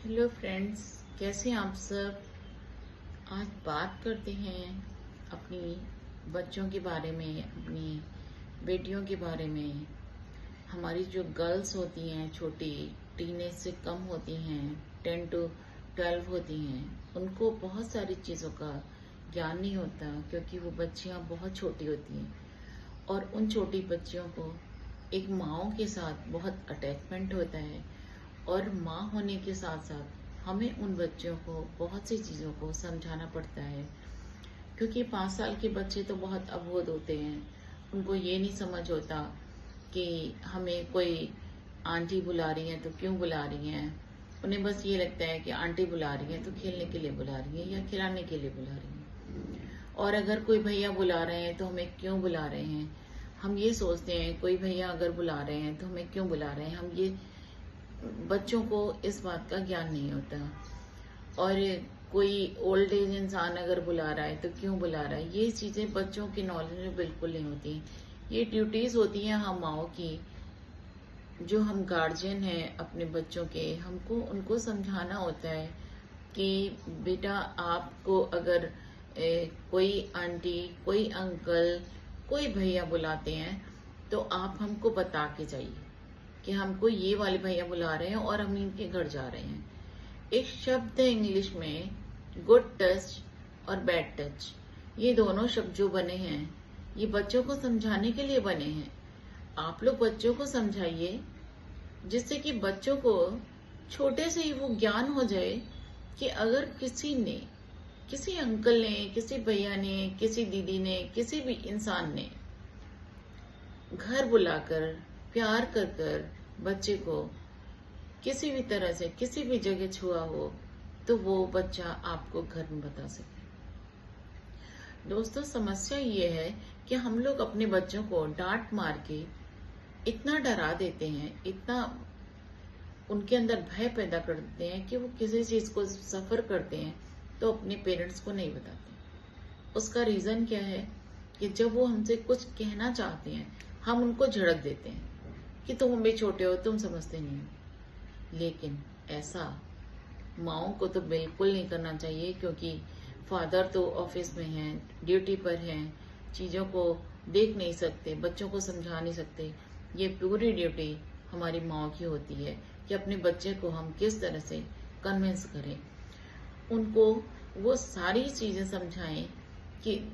Hello friends, कैसे हैं आप सब। आज बात करते हैं अपनी बच्चों के बारे में, अपनी बेटियों के बारे में। हमारी जो गर्ल्स होती हैं, छोटी टीनेज से कम होती हैं, 10 to 12 होती हैं, उनको बहुत सारी चीज़ों का ज्ञान नहीं होता क्योंकि वो बच्चियां बहुत छोटी होती हैं। और उन छोटी बच्चियों को एक माँओं के साथ बहुत अटैचमेंट होता है। और माँ होने के साथ साथ हमें उन बच्चों को बहुत सी चीज़ों को समझाना पड़ता है, क्योंकि 5 साल के बच्चे तो बहुत अबोध होते हैं। उनको ये नहीं समझ होता कि हमें कोई आंटी बुला रही है तो क्यों बुला रही हैं। उन्हें बस ये लगता है कि आंटी बुला रही है तो खेलने के लिए बुला रही है या खिलाने के लिए बुला रही है। और अगर कोई भैया बुला रहे हैं तो हमें क्यों बुला रहे हैं, हम ये सोचते हैं। कोई भैया अगर बुला रहे हैं तो हमें क्यों बुला रहे हैं, हम ये बच्चों को इस बात का ज्ञान नहीं होता। और कोई ओल्ड एज इंसान अगर बुला रहा है तो क्यों बुला रहा है, ये चीजें बच्चों की नॉलेज में बिल्कुल नहीं होती। ये ड्यूटीज होती हैं हम माओ की, जो हम गार्जियन हैं अपने बच्चों के, हमको उनको समझाना होता है कि बेटा आपको अगर कोई आंटी, कोई अंकल, कोई भैया बुलाते हैं तो आप हमको बता के जाइए कि हमको ये वाले भैया बुला रहे हैं और हम इनके घर जा रहे हैं। एक शब्द है इंग्लिश में, गुड टच और बैड टच। ये दोनों शब्द जो बने हैं, ये बच्चों को समझाने के लिए बने हैं। आप लोग बच्चों को समझाइए जिससे कि बच्चों को छोटे से ही वो ज्ञान हो जाए कि अगर किसी ने, किसी अंकल ने, किसी भैया ने, किसी दीदी ने, किसी भी इंसान ने घर बुलाकर प्यार कर कर बच्चे को किसी भी तरह से किसी भी जगह छुआ हो तो वो बच्चा आपको घर में बता सके। दोस्तों, समस्या ये है कि हम लोग अपने बच्चों को डांट मार के इतना डरा देते हैं, इतना उनके अंदर भय पैदा कर देते हैं कि वो किसी चीज को सफर करते हैं तो अपने पेरेंट्स को नहीं बताते। उसका रीजन क्या है कि जब वो हमसे कुछ कहना चाहते हैं हम उनको झड़क देते हैं कि तुम अभी छोटे हो, तुम समझते नहीं हो। लेकिन ऐसा माओ को तो बिल्कुल नहीं करना चाहिए, क्योंकि फादर तो ऑफिस में हैं, ड्यूटी पर हैं, चीजों को देख नहीं सकते, बच्चों को समझा नहीं सकते। ये पूरी ड्यूटी हमारी माओ की होती है कि अपने बच्चे को हम किस तरह से कन्विंस करें, उनको वो सारी चीजें समझाएं कि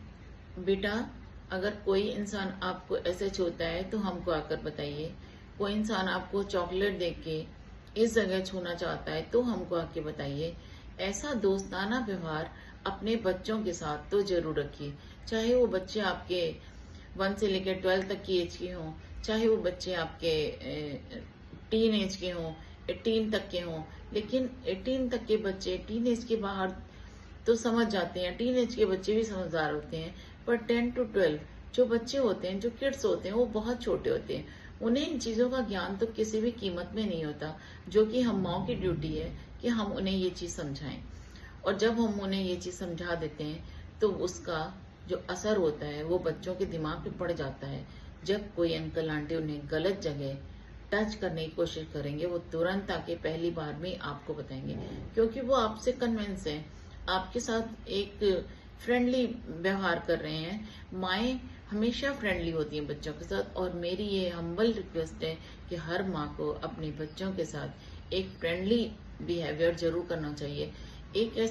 बेटा अगर कोई इंसान आपको ऐसे छूता है तो हमको आकर बताइए। कोई इंसान आपको चॉकलेट देके के इस जगह छूना चाहता है तो हमको आके बताइए। ऐसा दोस्ताना व्यवहार अपने बच्चों के साथ तो जरूर रखिए, चाहे वो बच्चे आपके 1 से लेकर 12 तक की एज के हों, चाहे वो बच्चे आपके टीन एज के हों, 18 तक के हों। लेकिन 18 तक के बच्चे टीन एज के बाहर तो समझ जाते हैं, टीन एज के बच्चे भी समझदार होते हैं, पर 10 to 12 जो बच्चे होते हैं, जो किड्स होते हैं, वो बहुत छोटे होते हैं। उन्हें इन चीजों का ज्ञान तो किसी भी कीमत में नहीं होता, जो कि हम माओ की ड्यूटी है कि हम उन्हें ये चीज समझाएं। और जब हम उन्हें ये चीज समझा देते हैं तो उसका जो असर होता है वो बच्चों के दिमाग पे पड़ जाता है। जब कोई अंकल आंटी उन्हें गलत जगह टच करने की कोशिश करेंगे, वो तुरंत आके पहली बार में आपको बताएंगे, क्योंकि वो आपसे कन्विंस है, आपके साथ एक फ्रेंडली व्यवहार कर रहे हैं। माएँ हमेशा फ्रेंडली होती हैं बच्चों के साथ, और मेरी ये हम्बल रिक्वेस्ट है कि हर माँ को अपने बच्चों के साथ एक फ्रेंडली बिहेवियर जरूर करना चाहिए। एक ऐसे